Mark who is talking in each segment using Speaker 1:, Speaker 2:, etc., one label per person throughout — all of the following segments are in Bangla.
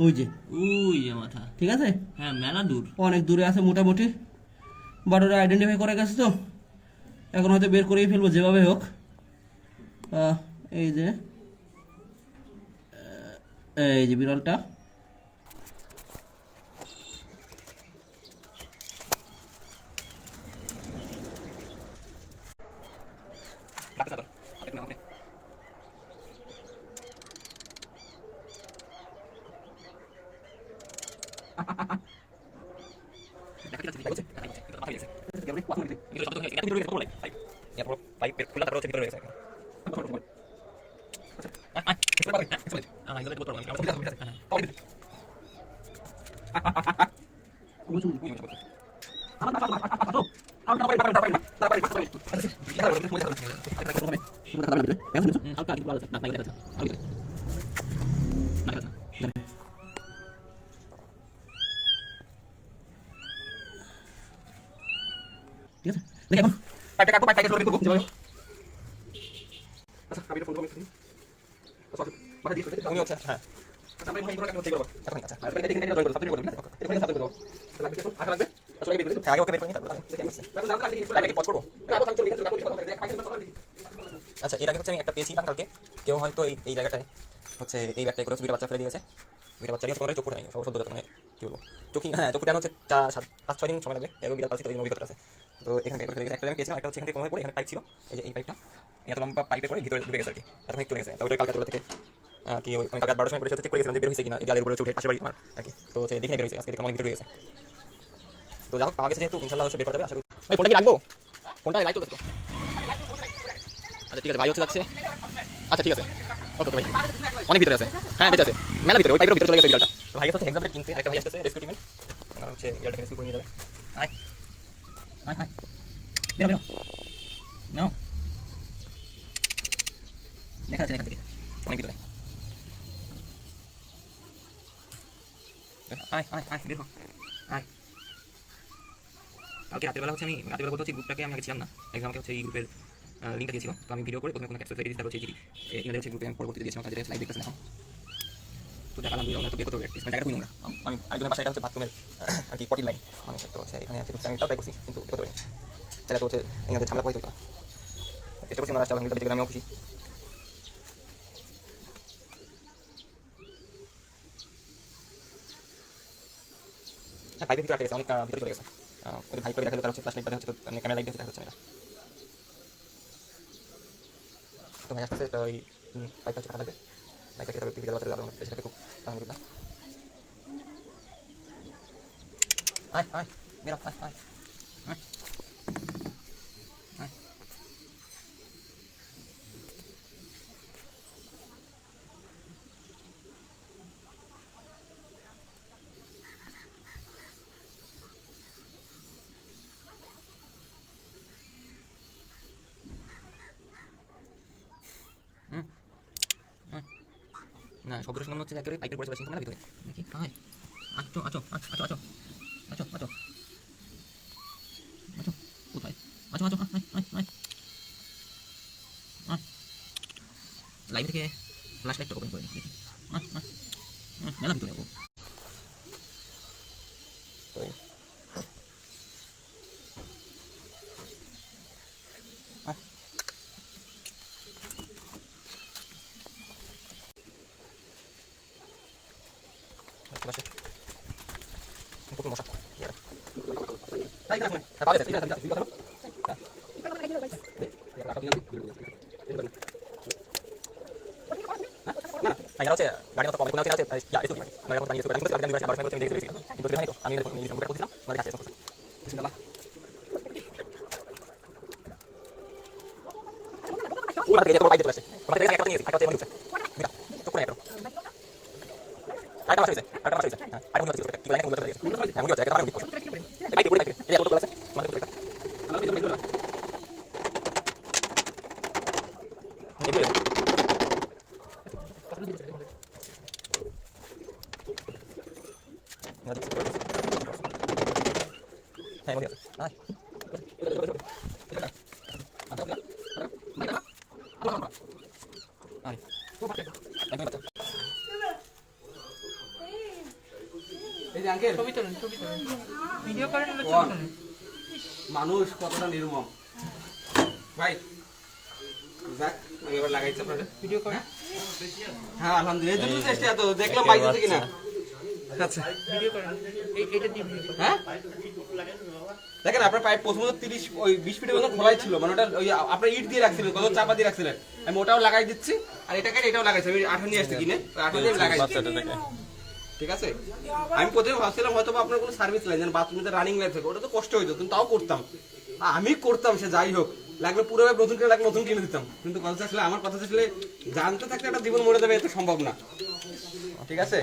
Speaker 1: ওই যে।
Speaker 2: ওই যে মাথা।
Speaker 1: ঠিক আছে,
Speaker 2: হ্যাঁ মেলা দূর।
Speaker 1: অনেক দূরে আছে মোটামুটি, বাট ওরা আইডেন্টিফাই করে গেছে তো, এখন হয়তো বের করেই ফেলবো যেভাবে হোক। এই যে, এই যে বিড়ালটা। ঠিক আছে, দেখি এখন পাইপটা কাটবো, পাইপ কাটবো কিন্তু যেভাবে। আচ্ছা আমি এটা ফোন করব একটু। আচ্ছা বাকি দিয়ে উনি হচ্ছে হ্যাঁ। আচ্ছা আমি ফোন করে কাটবো, ঠিক করব। এখন আচ্ছা আর এটা দেখে এটা জয়েন করব, সাবজেক্ট করব না। এটা সাবজেক্ট করব। লাগবে কিছু আগে লাগবে। আসলে এই ভিডিও আগে ওকে বের করে নিতে হবে। দেখি আছে তাহলে দাম কাটি লাগে পজ করব। আমি চলে গেছি কাটবো দেখি। আচ্ছা এর আগে হচ্ছে আমি একটা পেয়েছি কালকে, কেউ হয়তো এই জায়গাটায় হচ্ছে এই ব্যাগটাই করে দুইটা বাচ্চা ফেলে দিয়েছে। দুইটা বাচ্চা নিয়ে চোখ ফুটায়নি, সব সদ্য মানে কি বলবো চোখি, হ্যাঁ চোখ ফুটানো হচ্ছে 5-6 দিন সময় লাগবে, এর বিড়াল পালছি তো এই অভিজ্ঞতা আছে। তো এখানে একটা আমি পেয়েছিলাম, একটা হচ্ছে এখানে কোমরে পড়ে এখানে পাইপ ছিল, এই যে এই পাইপটা এত লম্বা পাইপে করে ভিতরে ঢুকে গেছে আর কি, এখন একটু গেছে। তারপরে কালকে থেকে কি ওই আমি কালকে 12টার সময় চেক করে গেছিলাম যে বের হয়েছে কিনা, এই জালের উপরে উঠে পাশে বাড়ি আমার আর কি, তো সে দেখে বের হয়েছে, আজকে দেখলাম ভিতরে গেছে। তো যাই হোক পাওয়া গেছে যেহেতু ইনশাআল্লাহ হচ্ছে বের করা যাবে আশা করি। ভাই ফোনটা কি রাখবো, ফোনটা লাইট তো। আচ্ছা ঠিক আছে ভাই হচ্ছে যাচ্ছে। আচ্ছা ঠিক আছে ওকে ভাই, অনেক ভিতরে আছে, হ্যাঁ বেঁচে আছে মেলা ভিতরে, ওই পাইপের ভিতরে চলে গেছে বিড়ালটা। ভাই হচ্ছে এক্সাম্পল কিনতে একটা ভাই আসছে রেস্কিউ টিমের, আর হচ্ছে বিড়ালটাকে রেস্কিউ করে নিয়ে যাবে। আয় আয় আয় বেরো বেরো নাও, দেখা যাচ্ছে এখান থেকে অনেক ভিতরে। আয় আয় আয় বের হ আয়। কালকে রাতের বেলা হচ্ছে আমি রাতের বেলা বলতে হচ্ছে গ্রুপটাকে আমি আগে ছিলাম না, একদম আমাকে হচ্ছে এই গ্রুপের লিঙ্কটা দিয়েছিল, তো আমি ভিডিও করে প্রথমে কোনো অ্যাক্সেস দিয়েছি, তারপর হচ্ছে ইনাদের হচ্ছে গ্রুপে আমি পরবর্তীতে দিয়েছিলাম, কাজে লাইভ দেখতেছেন এখন। তো দেখালাম দুই তো বের করতে হবে জায়গাটা খুবই নোংরা। আমি আরেকজনের বাসায় এটা হচ্ছে বাথরুমের আর কি পটির লাইন মানে, তো হচ্ছে এখানে আছে আমি এটাও ট্রাই করছি কিন্তু করতে পারি সেটা তো হচ্ছে এনাদের ঝামেলা করে তো চেষ্টা করছি ওনারা চালান কিন্তু আমিও খুশি। হ্যাঁ পাইপের ভিতরে আটকে গেছে, অনেক ভিতরে চলে গেছে, ওদের ভাই করে দেখা গেল তার হচ্ছে ফ্ল্যাশ লাইট হচ্ছে, তো ক্যামেরা লাইট দেখা যাচ্ছে না। তো ভাই আসতে ওই পাইপটা হচ্ছে খারাপ লাগে, লাইটটাকে তারপর টিভি দেওয়া যাবে সেটাকে খুব আলহামদুলিল্লাহ। আয় আয় বেরো আয় আয় আয় আয়। না শব্দ শুনে মনে হচ্ছে একেবারে পাইপের পরে চলে আসছে ভিতরে নাকি। আয় আচ্ছো আচ্ছো আচ্ছো আচ্ছো আচ্ছো আচ্ছো আচ্ছো আচ্ছো কোথায় আচ্ছো আচ্ছো আয় আয় আয় আয়। লাইভ থেকে ফ্ল্যাশ লাইটটা ওপেন করে দেখি আয় আয় মেলা ভিতরে যাবো। প্রচুর মশা পাওয়া গেছে এরা হচ্ছে গাড়ি মতো কমে কোনো হচ্ছে মানে এখন বানিয়ে সুপার কিন্তু আমি বারবার করতে দেখে দিয়েছি কিন্তু দেখে নাই তো আমি নিজে কম্পিউটার করছিলাম মানে কাছে করছিলাম বিসমিল্লাহ। ওই মাত্র যেটা পাইতে চলে আসে আমাদের একটা নিয়েছি একটা হচ্ছে মনে হচ্ছে তো কোন একটা আরেকটা মাছ হয়েছে আরেকটা মাছ হয়েছে হ্যাঁ আর মনে হচ্ছে কি লাইন কোনটা হয়েছে হ্যাঁ মনে হচ্ছে একটা মাছ হয়েছে পাইতে পড়ে পাইতে এই ফটো আছে মানে তো এটা হ্যাঁ মনে আছে আয় আরে একদম বাচ্চা এই যে আঙ্কেল
Speaker 3: ছবি তোলেন ভিডিও করেন না ছবি তোলেন
Speaker 1: মানুষ কতটা নির্মম ভাই যাক আমি এবার লাগাইছি আপনাদের
Speaker 3: ভিডিও করেন
Speaker 1: হ্যাঁ আলহামদুলিল্লাহ এই জন্য চেষ্টা তো দেখলাম বাইরে কিনা আচ্ছা
Speaker 3: ভিডিও করেন এইটা দিয়ে ভিডিও করেন
Speaker 1: হ্যাঁ দেখেন আপনার পাইপ প্রথমত 30 ওই 20 ফিটের মতো খোলাই ছিল মানে ওটা ওই আপনার ইট দিয়ে রাখছিলেন কত চাপা দিয়ে রাখছিলেন আমি ওটাও লাগাই দিচ্ছি আর এটাকে এটাও লাগাইছি আমি আঠা নিয়ে আসছি কিনে ওই আঠা দিয়ে লাগাই দিচ্ছি ঠিক আছে আমি প্রথমে ভাবছিলাম হয়তো বা আপনার কোনো সার্ভিস লাইন যেন বাথরুমে রানিং লাইন থাকে ওটা তো কষ্ট হইতো কিন্তু তাও করতাম আমি করতাম সে যাই হোক লাগলে পুরো নতুন করে লাগলে নতুন কিনে দিতাম কিন্তু কথা আসলে আমার কথা আসলে জানতে থাকলে একটা জীবন মরে যাবে এটা সম্ভব না ঠিক আছে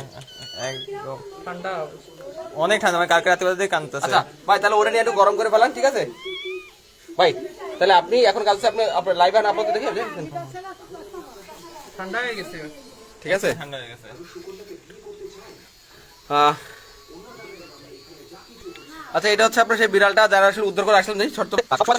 Speaker 4: একদম
Speaker 3: ঠান্ডা
Speaker 4: অনেক ঠান্ডা মানে কালকে রাতে বাজে কানতেছে
Speaker 1: আচ্ছা ভাই তাহলে ওটা নিয়ে একটু গরম করে ফেলান ঠিক আছে ভাই তাহলে আপনি এখন কালকে আপনি আপনার লাইভ আন আপলোড দেখে
Speaker 3: ঠান্ডা হয়ে গেছে
Speaker 1: ঠিক আছে
Speaker 4: ঠান্ডা হয়ে গেছে
Speaker 1: আচ্ছা এটা হচ্ছে আপনার সেই বিড়ালটা যারা আসলে উদ্ধার করে আসলেন ছোট্ট আচ্ছা